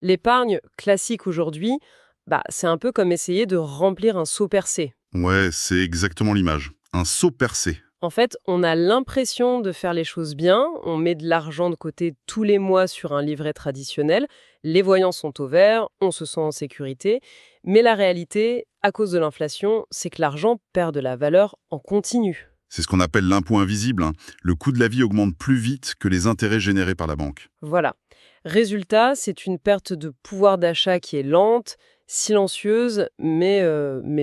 L'épargne classique aujourd'hui, c'est un peu comme essayer de remplir un seau percé. Ouais, c'est exactement l'image. Un seau percé. En fait, on a l'impression de faire les choses bien, on met de l'argent de côté tous les mois sur un livret traditionnel, les voyants sont au vert, on se sent en sécurité, mais la réalité, à cause de l'inflation, c'est que l'argent perd de la valeur en continu. C'est ce qu'on appelle l'impôt invisible, hein. Le coût de la vie augmente plus vite que les intérêts générés par la banque. Voilà. Résultat, c'est une perte de pouvoir d'achat qui est lente, silencieuse, mais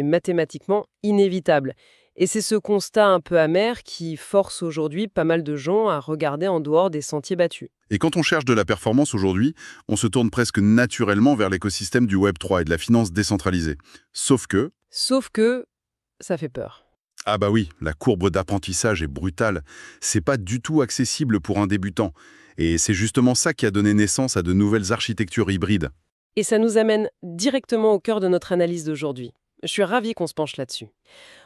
mathématiquement inévitable. Et c'est ce constat un peu amer qui force aujourd'hui pas mal de gens à regarder en dehors des sentiers battus. Et quand on cherche de la performance aujourd'hui, on se tourne presque naturellement vers l'écosystème du Web3 et de la finance décentralisée. Sauf que ça fait peur. Ah bah oui, la courbe d'apprentissage est brutale. C'est pas du tout accessible pour un débutant. Et c'est justement ça qui a donné naissance à de nouvelles architectures hybrides. Et ça nous amène directement au cœur de notre analyse d'aujourd'hui. Je suis ravie qu'on se penche là-dessus.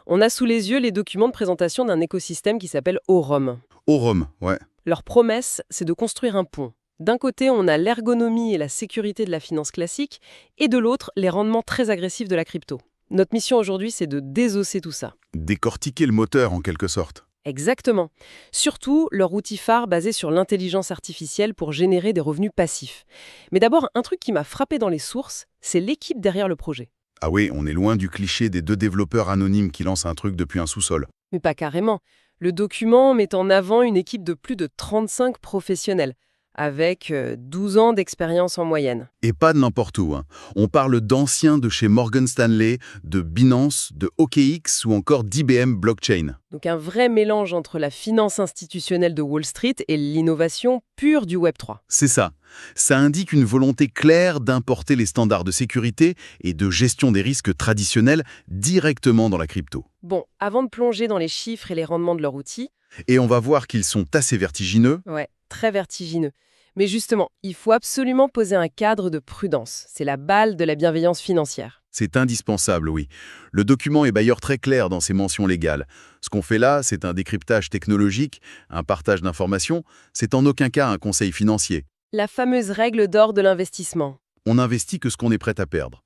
On a sous les yeux les documents de présentation d'un écosystème qui s'appelle Aurum. Aurum, ouais. Leur promesse, c'est de construire un pont. D'un côté, on a l'ergonomie et la sécurité de la finance classique, et de l'autre, les rendements très agressifs de la crypto. Notre mission aujourd'hui, c'est de désosser tout ça. Décortiquer le moteur, en quelque sorte. Exactement. Surtout, leur outil phare basé sur l'intelligence artificielle pour générer des revenus passifs. Mais d'abord, un truc qui m'a frappé dans les sources, c'est l'équipe derrière le projet. Ah oui, on est loin du cliché des deux développeurs anonymes qui lancent un truc depuis un sous-sol. Mais pas carrément. Le document met en avant une équipe de plus de 35 professionnels, avec 12 ans d'expérience en moyenne. Et pas de n'importe où, hein. On parle d'anciens de chez Morgan Stanley, de Binance, de OKX ou encore d'IBM Blockchain. Donc un vrai mélange entre la finance institutionnelle de Wall Street et l'innovation pure du Web3. C'est ça. Ça indique une volonté claire d'importer les standards de sécurité et de gestion des risques traditionnels directement dans la crypto. Bon, avant de plonger dans les chiffres et les rendements de leur outil, Et on va voir qu'ils sont assez vertigineux. ouais, très vertigineux. Mais justement, il faut absolument poser un cadre de prudence. C'est la balle de la bienveillance financière. C'est indispensable, oui. Le document est d'ailleurs très clair dans ses mentions légales. Ce qu'on fait là, c'est un décryptage technologique, un partage d'informations. C'est en aucun cas un conseil financier. La fameuse règle d'or de l'investissement. On n'investit que ce qu'on est prêt à perdre.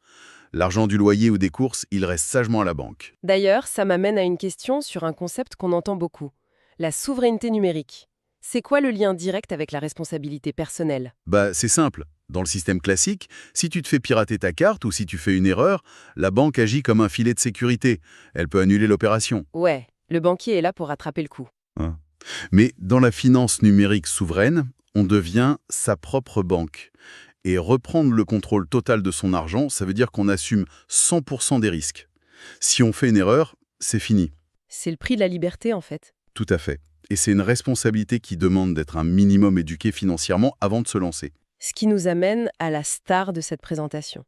L'argent du loyer ou des courses, il reste sagement à la banque. D'ailleurs, ça m'amène à une question sur un concept qu'on entend beaucoup. La souveraineté numérique. C'est quoi le lien direct avec la responsabilité personnelle? C'est simple. Dans le système classique, si tu te fais pirater ta carte ou si tu fais une erreur, la banque agit comme un filet de sécurité. Elle peut annuler l'opération. Ouais, le banquier est là pour rattraper le coup. Hein. Mais dans la finance numérique souveraine, on devient sa propre banque. Et reprendre le contrôle total de son argent, ça veut dire qu'on assume 100% des risques. Si on fait une erreur, c'est fini. C'est le prix de la liberté, en fait. Tout à fait. Et c'est une responsabilité qui demande d'être un minimum éduqué financièrement avant de se lancer. Ce qui nous amène à la star de cette présentation.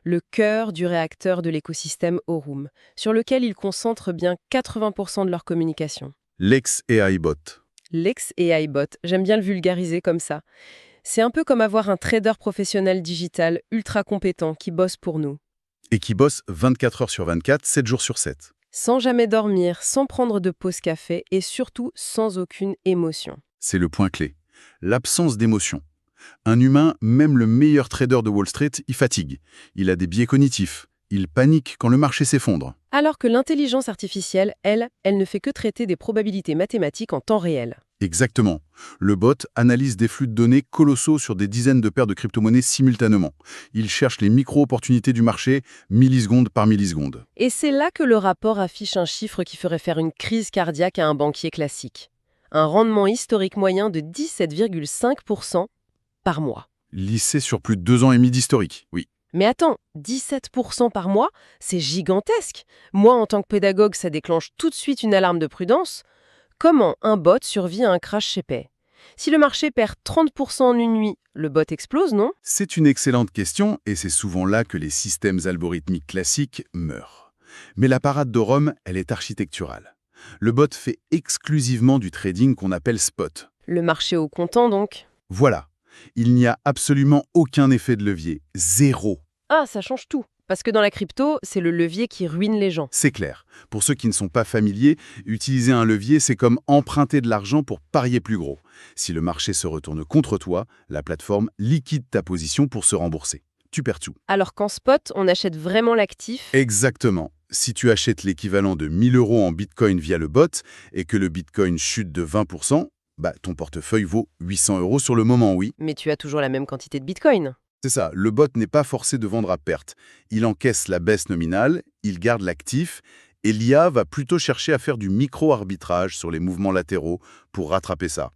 Le cœur du réacteur de l'écosystème Aurum, sur lequel ils concentrent bien 80% de leur communication. L'ex-AI bot. L'ex-AI bot, j'aime bien le vulgariser comme ça. C'est un peu comme avoir un trader professionnel digital ultra compétent qui bosse pour nous. Et qui bosse 24 heures sur 24, 7 jours sur 7. Sans jamais dormir, sans prendre de pause café et surtout sans aucune émotion. C'est le point clé. L'absence d'émotion. Un humain, même le meilleur trader de Wall Street, il fatigue. Il a des biais cognitifs. Il panique quand le marché s'effondre. Alors que l'intelligence artificielle, elle ne fait que traiter des probabilités mathématiques en temps réel. Exactement. Le bot analyse des flux de données colossaux sur des dizaines de paires de crypto-monnaies simultanément. Il cherche les micro-opportunités du marché, milliseconde par milliseconde. Et c'est là que le rapport affiche un chiffre qui ferait faire une crise cardiaque à un banquier classique. Un rendement historique moyen de 17,5% par mois. Lissé sur plus de 2 ans et demi d'historique, oui. Mais attends, 17% par mois, c'est gigantesque. Moi, en tant que pédagogue, ça déclenche tout de suite une alarme de prudence. Comment un bot survit à un crash chez Pay? Si le marché perd 30% en une nuit, le bot explose, non? C'est une excellente question et c'est souvent là que les systèmes algorithmiques classiques meurent. Mais la parade d'Aurum, elle est architecturale. Le bot fait exclusivement du trading qu'on appelle spot. Le marché au comptant, donc? Voilà. Il n'y a absolument aucun effet de levier. Zéro. Ah, ça change tout. Parce que dans la crypto, c'est le levier qui ruine les gens. C'est clair. Pour ceux qui ne sont pas familiers, utiliser un levier, c'est comme emprunter de l'argent pour parier plus gros. Si le marché se retourne contre toi, la plateforme liquide ta position pour se rembourser. tu perds tout. Alors qu'en spot, on achète vraiment l'actif. Exactement. Si tu achètes l'équivalent de 1 000 € en Bitcoin via le bot et que le Bitcoin chute de 20%, ton portefeuille vaut 800 € sur le moment, oui. Mais tu as toujours la même quantité de Bitcoin. C'est ça, le bot n'est pas forcé de vendre à perte. Il encaisse la baisse nominale, il garde l'actif, et l'IA va plutôt chercher à faire du micro-arbitrage sur les mouvements latéraux pour rattraper ça.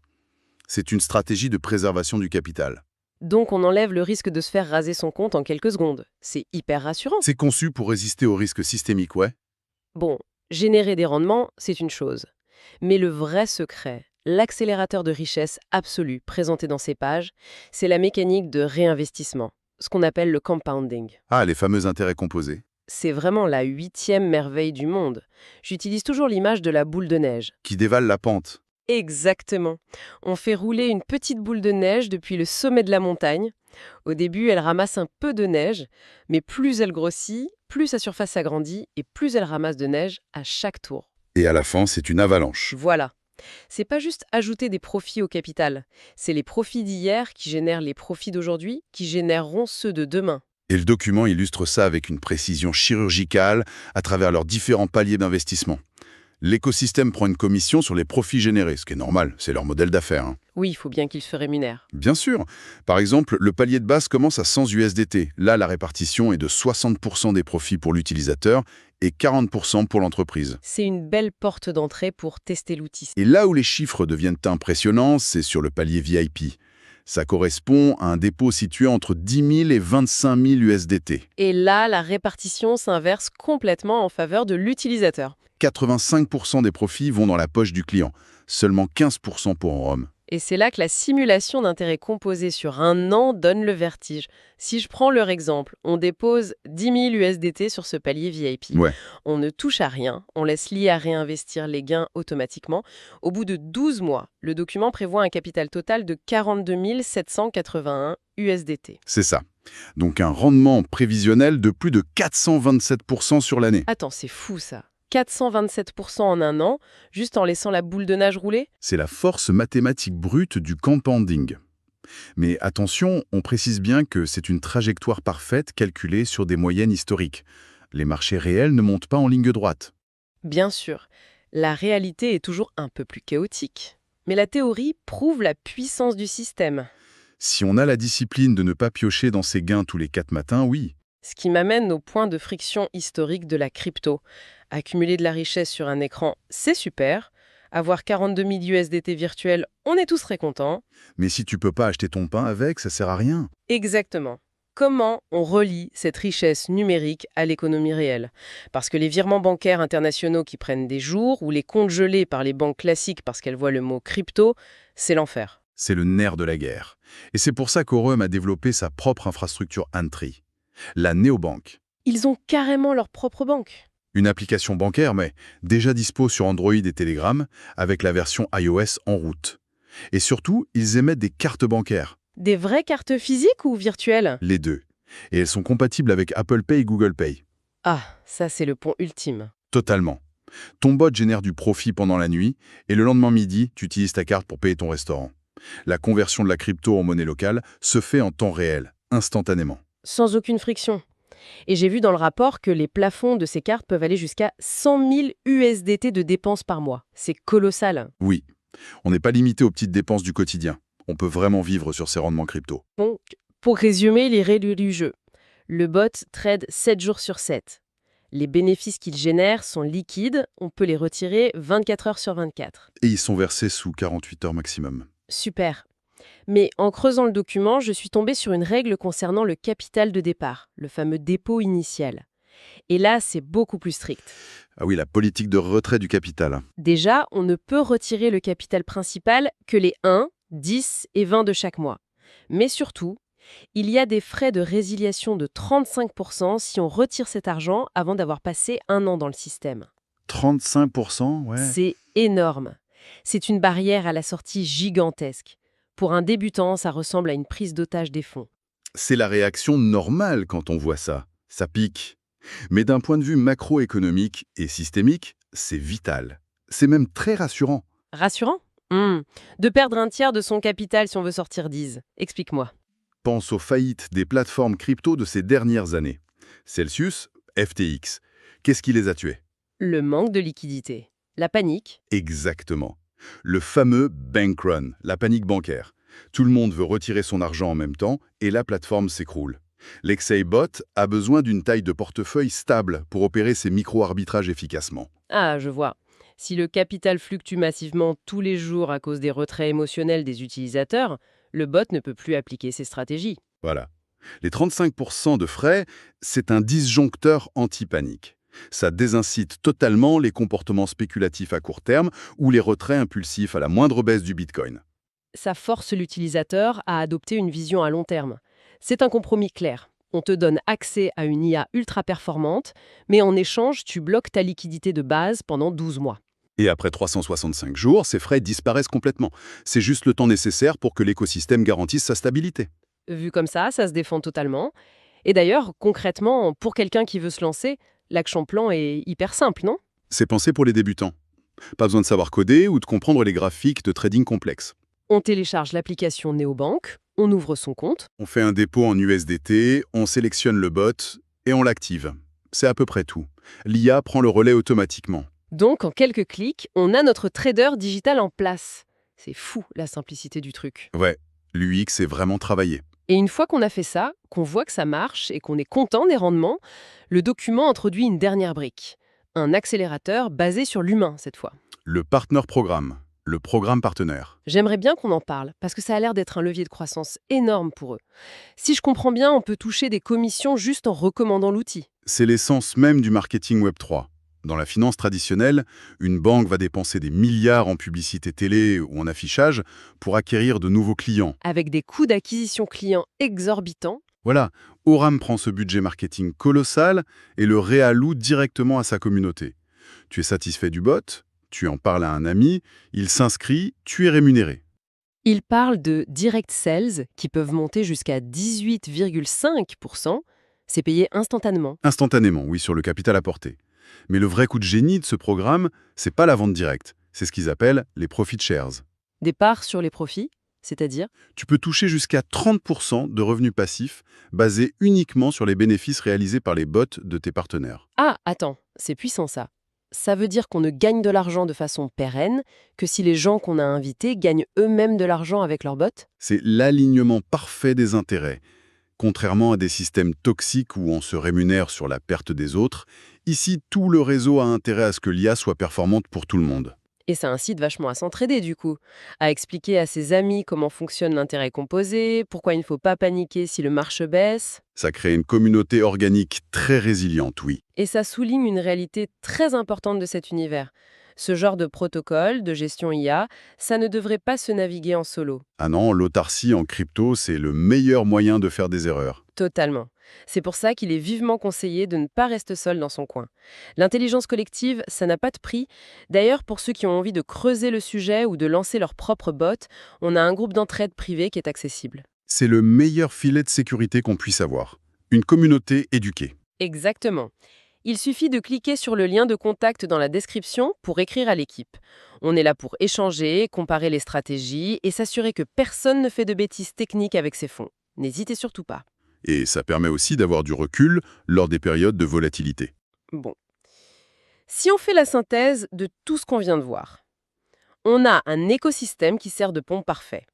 C'est une stratégie de préservation du capital. Donc on enlève le risque de se faire raser son compte en quelques secondes. C'est hyper rassurant. C'est conçu pour résister aux risques systémiques, ouais. Bon, générer des rendements, c'est une chose. Mais le vrai secret, l'accélérateur de richesse absolu présenté dans ces pages, c'est la mécanique de réinvestissement, ce qu'on appelle le compounding. Ah, les fameux intérêts composés. C'est vraiment la 8e merveille du monde. J'utilise toujours l'image de la boule de neige. Qui dévalent la pente. Exactement. On fait rouler une petite boule de neige depuis le sommet de la montagne. Au début, elle ramasse un peu de neige, mais plus elle grossit, plus sa surface s'agrandit et plus elle ramasse de neige à chaque tour. Et à la fin, c'est une avalanche. Voilà. C'est pas juste ajouter des profits au capital, c'est les profits d'hier qui génèrent les profits d'aujourd'hui, qui généreront ceux de demain. Et le document illustre ça avec une précision chirurgicale à travers leurs différents paliers d'investissement. L'écosystème prend une commission sur les profits générés, ce qui est normal, c'est leur modèle d'affaires. Oui, il faut bien qu'ils se rémunèrent. Bien sûr. Par exemple, le palier de base commence à 100 USDT. Là, la répartition est de 60% des profits pour l'utilisateur et 40% pour l'entreprise. C'est une belle porte d'entrée pour tester l'outil. Et là où les chiffres deviennent impressionnants, c'est sur le palier VIP. Ça correspond à un dépôt situé entre 10 000 et 25 000 USDT. Et là, la répartition s'inverse complètement en faveur de l'utilisateur. 85% des profits vont dans la poche du client, seulement 15% pour Rome. Et c'est là que la simulation d'intérêt composé sur un an donne le vertige. Si je prends leur exemple, on dépose 10 000 USDT sur ce palier VIP. Ouais. On ne touche à rien, on laisse l'IA réinvestir les gains automatiquement. Au bout de 12 mois, le document prévoit un capital total de 42 781 USDT. C'est ça. Donc un rendement prévisionnel de plus de 427% sur l'année. Attends, c'est fou ça. 427% en un an, juste en laissant la boule de neige rouler? C'est la force mathématique brute du compounding. Mais attention, on précise bien que c'est une trajectoire parfaite calculée sur des moyennes historiques. Les marchés réels ne montent pas en ligne droite. Bien sûr, la réalité est toujours un peu plus chaotique. Mais la théorie prouve la puissance du système. Si on a la discipline de ne pas piocher dans ses gains tous les 4 matins, oui. Ce qui m'amène au point de friction historique de la crypto. Accumuler de la richesse sur un écran, c'est super. Avoir 42 000 USDT virtuels, on est tous très contents. Mais si tu peux pas acheter ton pain avec, ça sert à rien. Exactement. Comment on relie cette richesse numérique à l'économie réelle? Parce que les virements bancaires internationaux qui prennent des jours ou les comptes gelés par les banques classiques parce qu'elles voient le mot crypto, c'est l'enfer. C'est le nerf de la guerre. Et c'est pour ça qu'Aurum a développé sa propre infrastructure Antri, la néobanque. Ils ont carrément leur propre banque. Une application bancaire, mais déjà dispo sur Android et Telegram, avec la version iOS en route. Et surtout, ils émettent des cartes bancaires. Des vraies cartes physiques ou virtuelles? Les deux. Et elles sont compatibles avec Apple Pay et Google Pay. Ah, ça c'est le pont ultime. Totalement. Ton bot génère du profit pendant la nuit, et le lendemain midi, tu utilises ta carte pour payer ton restaurant. La conversion de la crypto en monnaie locale se fait en temps réel, instantanément. Sans aucune friction. Et j'ai vu dans le rapport que les plafonds de ces cartes peuvent aller jusqu'à 100 000 USDT de dépenses par mois. C'est colossal. Oui, on n'est pas limité aux petites dépenses du quotidien. On peut vraiment vivre sur ces rendements crypto. Bon, pour résumer les règles du jeu, le bot trade 7 jours sur 7. Les bénéfices qu'il génère sont liquides, on peut les retirer 24 heures sur 24. Et ils sont versés sous 48 heures maximum. Super. Mais en creusant le document, je suis tombée sur une règle concernant le capital de départ, le fameux dépôt initial. Et là, c'est beaucoup plus strict. Ah oui, la politique de retrait du capital. Déjà, on ne peut retirer le capital principal que les 1, 10 et 20 de chaque mois. Mais surtout, il y a des frais de résiliation de 35% si on retire cet argent avant d'avoir passé un an dans le système. 35%, ouais. C'est énorme. C'est une barrière à la sortie gigantesque. Pour un débutant, ça ressemble à une prise d'otage des fonds. C'est la réaction normale quand on voit ça. Ça pique. Mais d'un point de vue macroéconomique et systémique, c'est vital. C'est même très rassurant. Rassurant ? De perdre un tiers de son capital si on veut sortir 10. Explique-moi. Pense aux faillites des plateformes crypto de ces dernières années. Celsius, FTX. Qu'est-ce qui les a tués? Le manque de liquidité. La panique. Exactement. Le fameux bank run, la panique bancaire. Tout le monde veut retirer son argent en même temps et la plateforme s'écroule. L'Exeibot a besoin d'une taille de portefeuille stable pour opérer ses micro-arbitrages efficacement. Ah, je vois. Si le capital fluctue massivement tous les jours à cause des retraits émotionnels des utilisateurs, le bot ne peut plus appliquer ses stratégies. Voilà. Les 35% de frais, c'est un disjoncteur anti-panique. Ça désincite totalement les comportements spéculatifs à court terme ou les retraits impulsifs à la moindre baisse du Bitcoin. Ça force l'utilisateur à adopter une vision à long terme. C'est un compromis clair. On te donne accès à une IA ultra performante, mais en échange, tu bloques ta liquidité de base pendant 12 mois. Et après 365 jours, ces frais disparaissent complètement. C'est juste le temps nécessaire pour que l'écosystème garantisse sa stabilité. Vu comme ça se défend totalement. Et d'ailleurs, concrètement, pour quelqu'un qui veut se lancer, l'action plan est hyper simple, non? C'est pensé pour les débutants. Pas besoin de savoir coder ou de comprendre les graphiques de trading complexes. On télécharge l'application Néobank, on ouvre son compte. On fait un dépôt en USDT, on sélectionne le bot et on l'active. C'est à peu près tout. L'IA prend le relais automatiquement. Donc, en quelques clics, on a notre trader digital en place. C'est fou, la simplicité du truc. Ouais, l'UX est vraiment travaillé. Et une fois qu'on a fait ça, qu'on voit que ça marche et qu'on est content des rendements, le document introduit une dernière brique. Un accélérateur basé sur l'humain, cette fois. Le Partner Programme, le programme partenaire. J'aimerais bien qu'on en parle, parce que ça a l'air d'être un levier de croissance énorme pour eux. Si je comprends bien, on peut toucher des commissions juste en recommandant l'outil. C'est l'essence même du marketing Web3. Dans la finance traditionnelle, une banque va dépenser des milliards en publicité télé ou en affichage pour acquérir de nouveaux clients. Avec des coûts d'acquisition clients exorbitants, Voilà, Oram prend ce budget marketing colossal et le réalloue directement à sa communauté. Tu es satisfait du bot, tu en parles à un ami, il s'inscrit, tu es rémunéré. ils parlent de direct sales qui peuvent monter jusqu'à 18,5%. C'est payé instantanément. Instantanément, oui, sur le capital apporté. Mais le vrai coup de génie de ce programme, c'est pas la vente directe, c'est ce qu'ils appellent les profit shares. Des parts sur les profits, c'est-à-dire Tu peux toucher jusqu'à 30% de revenus passifs basés uniquement sur les bénéfices réalisés par les bots de tes partenaires. Ah, attends, c'est puissant ça. Ça veut dire qu'on ne gagne de l'argent de façon pérenne que si les gens qu'on a invités gagnent eux-mêmes de l'argent avec leurs bots. C'est l'alignement parfait des intérêts. Contrairement à des systèmes toxiques où on se rémunère sur la perte des autres, ici tout le réseau a intérêt à ce que l'IA soit performante pour tout le monde. Et ça incite vachement à s'entraider du coup, à expliquer à ses amis comment fonctionne l'intérêt composé, pourquoi il ne faut pas paniquer si le marché baisse. Ça crée une communauté organique très résiliente, oui. Et ça souligne une réalité très importante de cet univers. Ce genre de protocole, de gestion IA, ça ne devrait pas se naviguer en solo. Ah non, l'autarcie en crypto, c'est le meilleur moyen de faire des erreurs. Totalement. C'est pour ça qu'il est vivement conseillé de ne pas rester seul dans son coin. L'intelligence collective, ça n'a pas de prix. D'ailleurs, pour ceux qui ont envie de creuser le sujet ou de lancer leur propre bot, on a un groupe d'entraide privé qui est accessible. C'est le meilleur filet de sécurité qu'on puisse avoir. Une communauté éduquée. Exactement. Il suffit de cliquer sur le lien de contact dans la description pour écrire à l'équipe. On est là pour échanger, comparer les stratégies et s'assurer que personne ne fait de bêtises techniques avec ses fonds. N'hésitez surtout pas. Et ça permet aussi d'avoir du recul lors des périodes de volatilité. Bon. Si on fait la synthèse de tout ce qu'on vient de voir, on a un écosystème qui sert de pont parfait.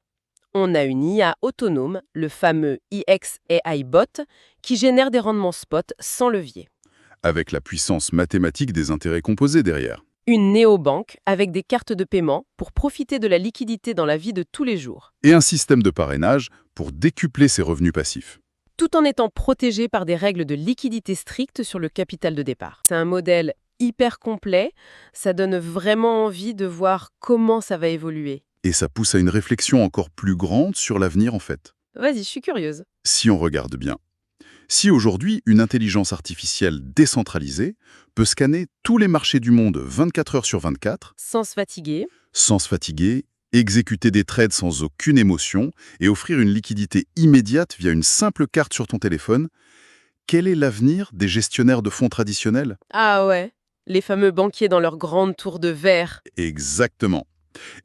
On a une IA autonome, le fameux EX AI Bot, qui génère des rendements spot sans levier. Avec la puissance mathématique des intérêts composés derrière. Une néobanque avec des cartes de paiement pour profiter de la liquidité dans la vie de tous les jours, Et un système de parrainage pour décupler ses revenus passifs. tout en étant protégé par des règles de liquidité strictes sur le capital de départ. C'est un modèle hyper complet, ça donne vraiment envie de voir comment ça va évoluer. Et ça pousse à une réflexion encore plus grande sur l'avenir en fait. Vas-y, je suis curieuse. Si on regarde bien. Si aujourd'hui, une intelligence artificielle décentralisée peut scanner tous les marchés du monde 24 heures sur 24, Sans se fatiguer, sans se fatiguer, exécuter des trades sans aucune émotion et offrir une liquidité immédiate via une simple carte sur ton téléphone, quel est l'avenir des gestionnaires de fonds traditionnels? ah ouais, les fameux banquiers dans leur grande tour de verre. Exactement.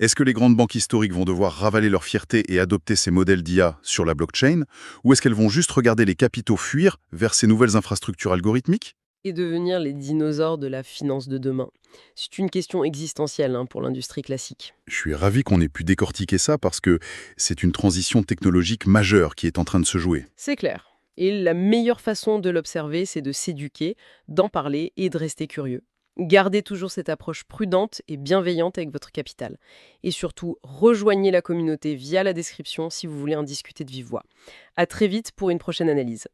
Est-ce que les grandes banques historiques vont devoir ravaler leur fierté et adopter ces modèles d'IA sur la blockchain, ou est-ce qu'elles vont juste regarder les capitaux fuir vers ces nouvelles infrastructures algorithmiques? Et devenir les dinosaures de la finance de demain? C'est une question existentielle pour l'industrie classique. Je suis ravi qu'on ait pu décortiquer ça parce que c'est une transition technologique majeure qui est en train de se jouer. C'est clair. Et la meilleure façon de l'observer, c'est de s'éduquer, d'en parler et de rester curieux. Gardez toujours cette approche prudente et bienveillante avec votre capital. Et surtout, rejoignez la communauté via la description si vous voulez en discuter de vive voix. À très vite pour une prochaine analyse.